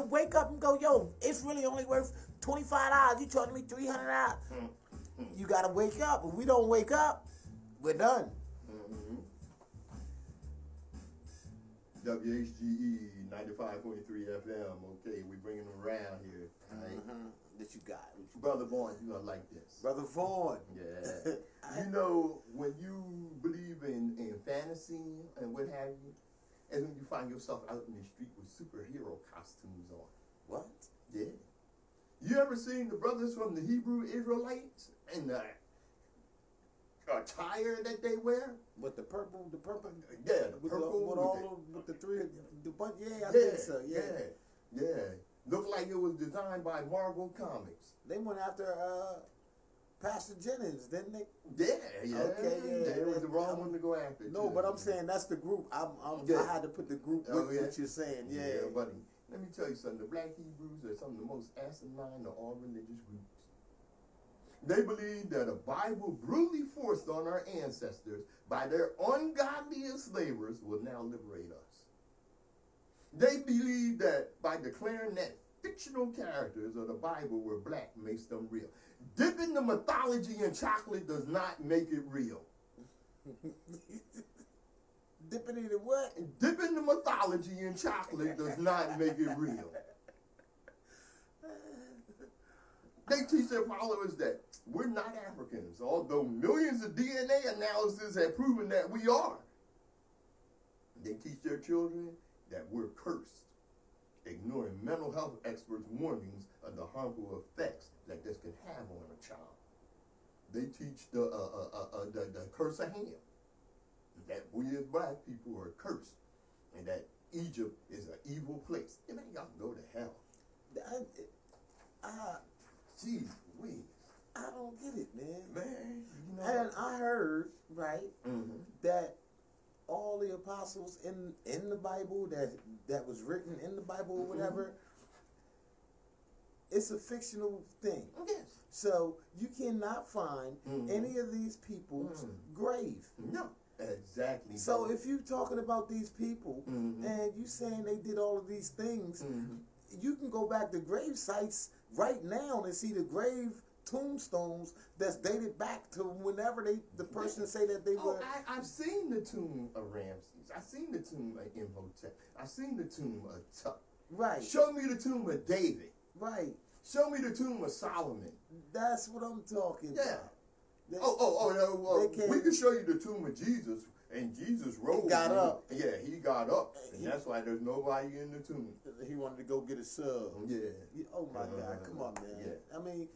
wake up and go, yo, it's really only worth $25. You charging me $300. You got to wake up. If we don't wake up, we're done.
WHGE 95.3 FM. Okay, we bringing them around here. Right?
That you got.
Brother Vaughn, you're going to like this.
Brother Vaughn.
Yeah. You know, when you believe in fantasy and what have you, and when you find yourself out in the street with superhero costumes on.
What?
Yeah. You ever seen the brothers from the Hebrew Israelites and the attire that they wear?
With the purple,
Yeah, the purple.
With all with the three, yeah, I think so, yeah.
Looked like it was designed by Marvel Comics.
They went after Pastor Jennings, didn't they?
Yeah.
Okay, yeah.
It was the wrong one to go after.
No,
too.
but I'm saying that's the group. I had to put the group with what you're saying. Yeah,
buddy. Let me tell you something. The Black Hebrews are some of the most asinine of all religious groups. They believe that a Bible brutally forced on our ancestors by their ungodly enslavers will now liberate us. They believe that by declaring that fictional characters of the Bible were black makes them real. Dipping the mythology in chocolate does not make it real.
Dipping it in what?
Dipping the mythology in chocolate does not make it real. They teach their followers that we're not Africans, although millions of DNA analysis have proven that we are. They teach their children that we're cursed, ignoring mental health experts' warnings of the harmful effects that this can have on a child. They teach the curse of Ham, that we as black people are cursed, and that Egypt is an evil place. And man, y'all go to hell. Jeez,
I don't get it, man.
Man, you know.
And I heard, right, that all the apostles in the Bible that was written in the Bible or whatever, it's a fictional thing.
Yes.
So you cannot find any of these people's grave.
No, exactly.
So if you're talking about these people and you saying they did all of these things, you can go back to grave sites right now and see the grave tombstones that's dated back to whenever the person say that they were.
I've seen the tomb of Ramses. I've seen the tomb of Imhotep. I've seen the tomb of Tut.
Right.
Show me the tomb of David.
Right.
Show me the tomb of Solomon.
That's what I'm talking about.
We can show you the tomb of Jesus. And Jesus rose.
He got up.
Yeah, he got up. And that's why there's nobody in the tomb.
He wanted to go get a sub.
Yeah.
Oh, my God. Come on, man.
Yeah.
I mean,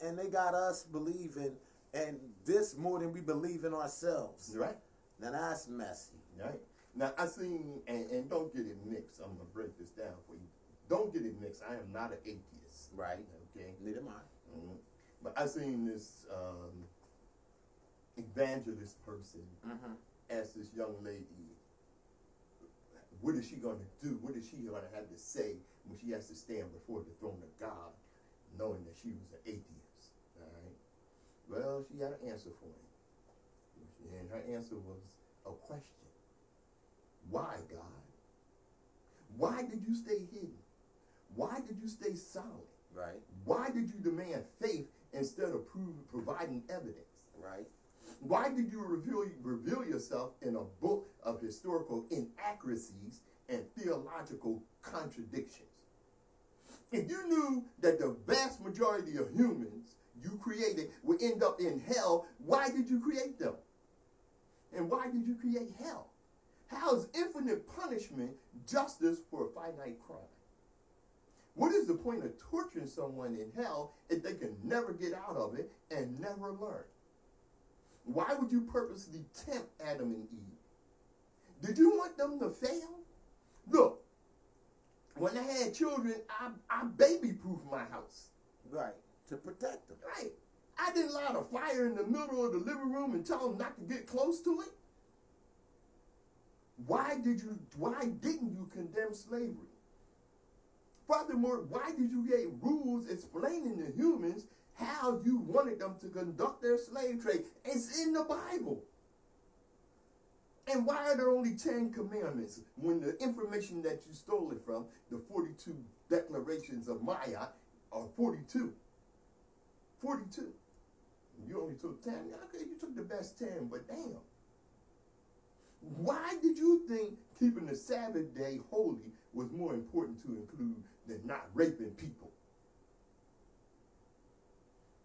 and they got us believing, and this more than we believe in ourselves.
Right.
Now, that's messy.
Right. Now, I seen, and don't get it mixed. I'm going to break this down for you. Don't get it mixed. I am not an atheist.
Right.
Okay.
Neither am I.
But I seen this evangelist person ask this young lady, what is she going to do? What is she going to have to say when she has to stand before the throne of God, knowing that she was an atheist? All right. Well, she had an answer for him. And her answer was a question. Why, God? Why did you stay hidden? Why did you stay silent?
Right.
Why did you demand faith instead of providing evidence?
Right.
Why did you reveal yourself in a book of historical inaccuracies and theological contradictions? If you knew that the vast majority of humans you created would end up in hell, why did you create them? And why did you create hell? How is infinite punishment justice for a finite crime? What is the point of torturing someone in hell if they can never get out of it and never learn? Why would you purposely tempt Adam and Eve? Did you want them to fail? Look, when I had children, I baby-proofed my house.
Right, to protect them.
Right. I didn't light a fire in the middle of the living room and tell them not to get close to it. Why didn't you condemn slavery? Furthermore, why did you create rules explaining to humans how how you wanted them to conduct their slave trade. It's in the Bible. And why are there only 10 commandments when the information that you stole it from, the 42 declarations of Maya, are 42? 42. You only took 10. Okay, you took the best 10, but damn. Why did you think keeping the Sabbath day holy was more important to include than not raping people?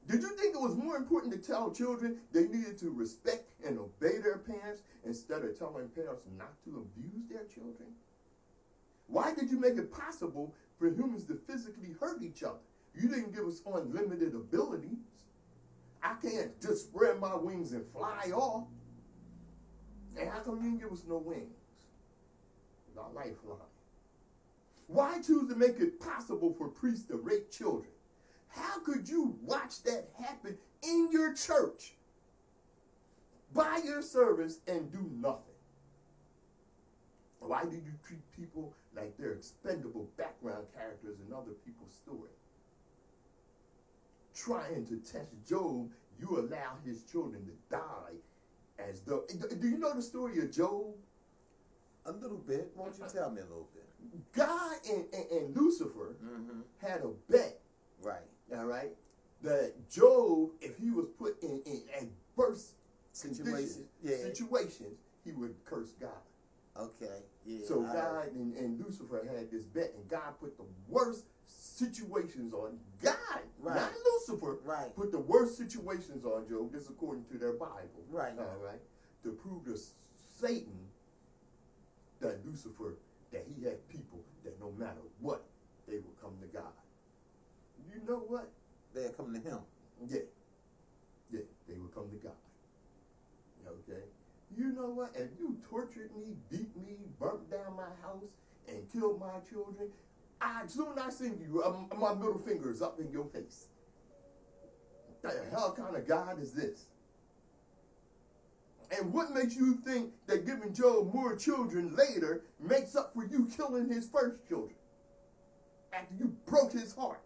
Did you think it was more important to tell children they needed to respect and obey their parents instead of telling parents not to abuse their children? Why did you make it possible for humans to physically hurt each other? You didn't give us unlimited abilities. I can't just spread my wings and fly off. And how come you didn't give us no wings? I like flying. Why choose to make it possible for priests to rape children? How could you watch that happen in your church by your service and do nothing? Why did you treat people like they're expendable background characters in other people's story? Trying to test Job, you allow his children to die as though... Do you know the story of Job?
A little bit. Why don't you tell me a little bit?
God and Lucifer had a bet.
Right.
All right, that Job, if he was put in adverse situations, he would curse God.
Okay, yeah.
So God and Lucifer had this bet, and God put the worst situations on God,
right.
Not Lucifer.
Right.
Put the worst situations on Job. This according to their Bible.
Right.
All right. To prove to Satan that Lucifer, that he had people that no matter what, they would come to God. You know what?
They're coming to him.
Yeah. Yeah, they would come to God. Okay? You know what? If you tortured me, beat me, burnt down my house, and killed my children, soon I send you, my middle finger is up in your face. What the hell kind of God is this? And what makes you think that giving Job more children later makes up for you killing his first children? After you broke his heart.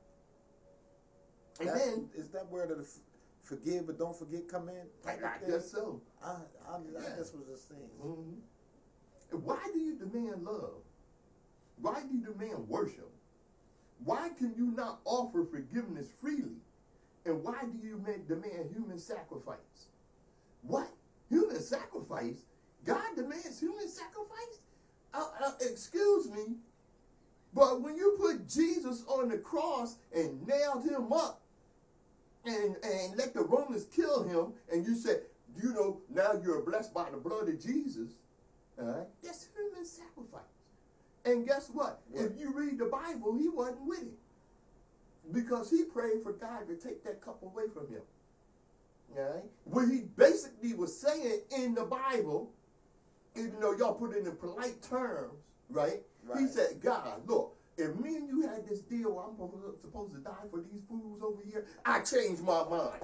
And then,
is that where the forgive but don't forget come in?
I guess so.
I guess what you're saying.
Mm-hmm. Why do you demand love? Why do you demand worship? Why can you not offer forgiveness freely? And why do you demand human sacrifice? What? Human sacrifice? God demands human sacrifice? Excuse me, but when you put Jesus on the cross and nailed him up, and let the Romans kill him, and you said, you know, now you're blessed by the blood of Jesus, all right? That's human sacrifice. And guess what? If you read the Bible, he wasn't with it. Because he prayed for God to take that cup away from him. All right? What he basically was saying in the Bible, even though y'all put it in polite terms, right? He said, God, look, if me and you had this deal, I'm supposed to die for these fools over here, I changed my mind.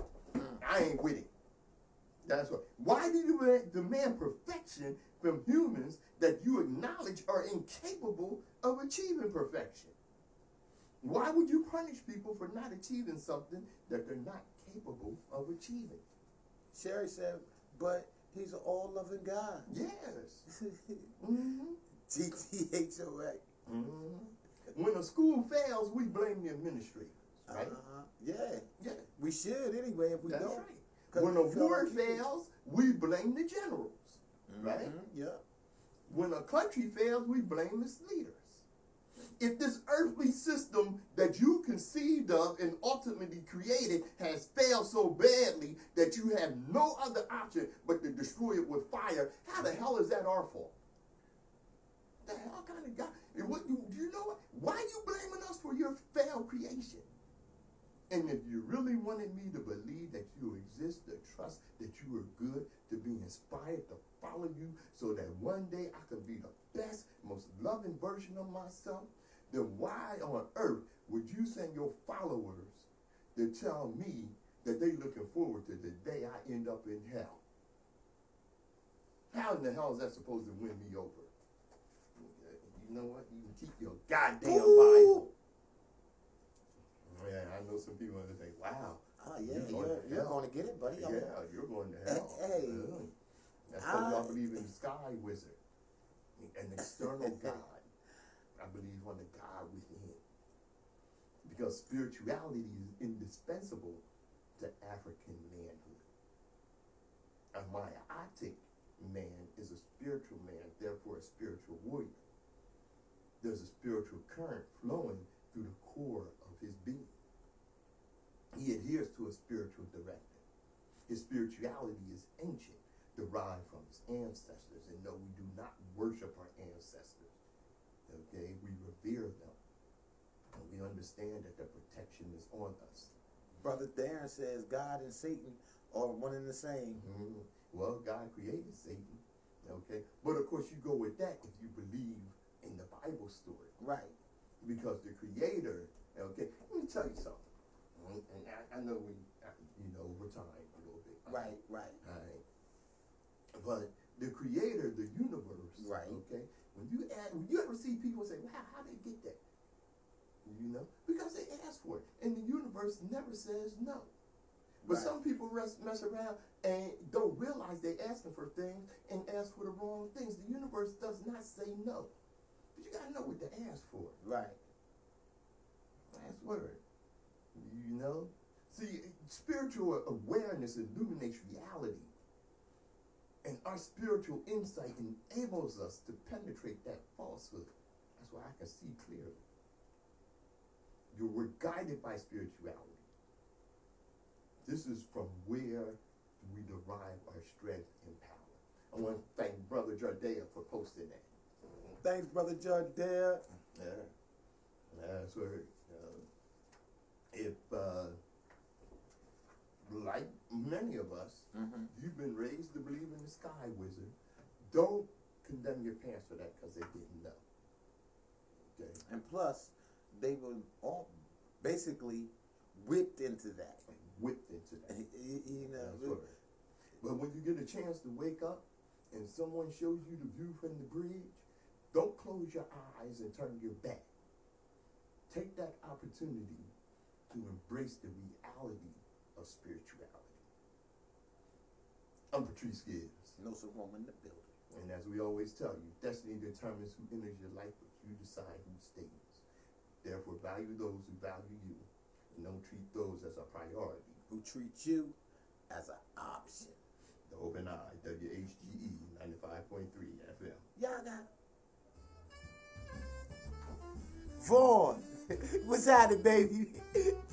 I ain't with it. That's right. Why do you demand perfection from humans that you acknowledge are incapable of achieving perfection? Why would you punish people for not achieving something that they're not capable of achieving?
Sherry said, but he's an all-loving God.
Yes.
GTHOA.
When a school fails, we blame the administrators, right?
Yeah.
Yeah.
We should anyway if we
That's
don't.
Right. When a war fails, we blame the generals, right?
Yeah.
When a country fails, we blame its leaders. If this earthly system that you conceived of and ultimately created has failed so badly that you have no other option but to destroy it with fire, how the hell is that our fault? The hell kind of God? Do you know what? Why are you blaming us for your failed creation? And if you really wanted me to believe that you exist, to trust that you are good, to be inspired to follow you so that one day I can be the best, most loving version of myself, then why on earth would you send your followers to tell me that they're looking forward to the day I end up in hell? How in the hell is that supposed to win me over? You know what? You can keep your goddamn Bible. Yeah, I know some people are going to think, wow,
you're going to get it, buddy.
Yeah, you're going to hell.
Hey.
That's because y'all believe in the sky wizard, an external God. I believe on the God within. Because spirituality is indispensable to African manhood. A myotic man is a spiritual man, therefore a spiritual warrior. There's a spiritual current flowing through the core of his being. He adheres to a spiritual directive. His spirituality is ancient, derived from his ancestors. And no, we do not worship our ancestors. Okay, we revere them. And we understand that the protection is on us.
Brother Darren says God and Satan are one and the same.
Mm-hmm. Well, God created Satan. Okay, but of course you go with that if you believe in the Bible story.
Right. Because
the Creator, okay, let me tell you something. And I know over time a little bit.
Right.
All right. But the Creator, the universe,
right?
Okay. When you ever see people say, "Wow, how they get that?" Because they ask for it, and the universe never says no. But some people mess around and don't realize they're asking for things and ask for the wrong things. The universe does not say no. But you got to know what to ask for.
Right.
Last word. See, spiritual awareness illuminates reality. And our spiritual insight enables us to penetrate that falsehood. That's why I can see clearly. We're guided by spirituality. This is from where we derive our strength and power. I want to thank Brother Jardea for posting that.
Thanks, Brother Jardea.
Yeah. That's right. If, like many of us, you've been raised to believe in the sky wizard, don't condemn your parents for that because they didn't know. Okay?
And plus, they were all basically whipped into that.
That's right. But when you get a chance to wake up and someone shows you the view from the bridge, don't close your eyes and turn your back. Take that opportunity to embrace the reality of spirituality. I'm Patrice Gibbs.
Nsoromma in the building.
And as we always tell you, destiny determines who enters your life, but you decide who stays. Therefore, value those who value you, and don't treat those as a priority.
Who treat you as an option.
The Open Eye, WHGE 95.3 FM.
Y'all got Vaughn. What's happening, baby?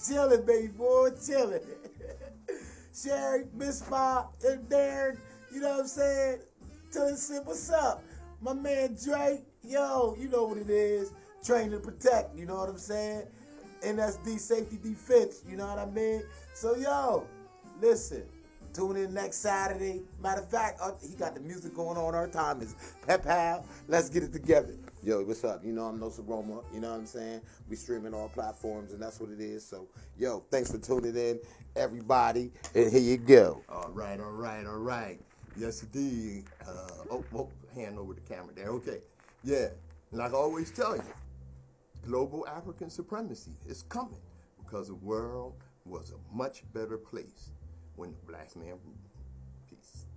Chilling, baby boy, chilling. Sherry, Miss Bob, and Darren, you know what I'm saying? Tell us, what's up? My man Drake, yo, you know what it is. Train to protect, you know what I'm saying? NSD Safety Defense, you know what I mean? So, yo, listen, tune in next Saturday. Matter of fact, he got the music going on. Our time is pep-pal. Let's get it together. Yo, what's up? You know I'm Nsoromma, you know what I'm saying? We streaming all platforms, and that's what it is. So, yo, thanks for tuning in, everybody, and here you go.
All right. Yes, indeed. Hand over the camera there. Okay. Yeah, like I always tell you, global African supremacy is coming because the world was a much better place when the black man ruled. Peace.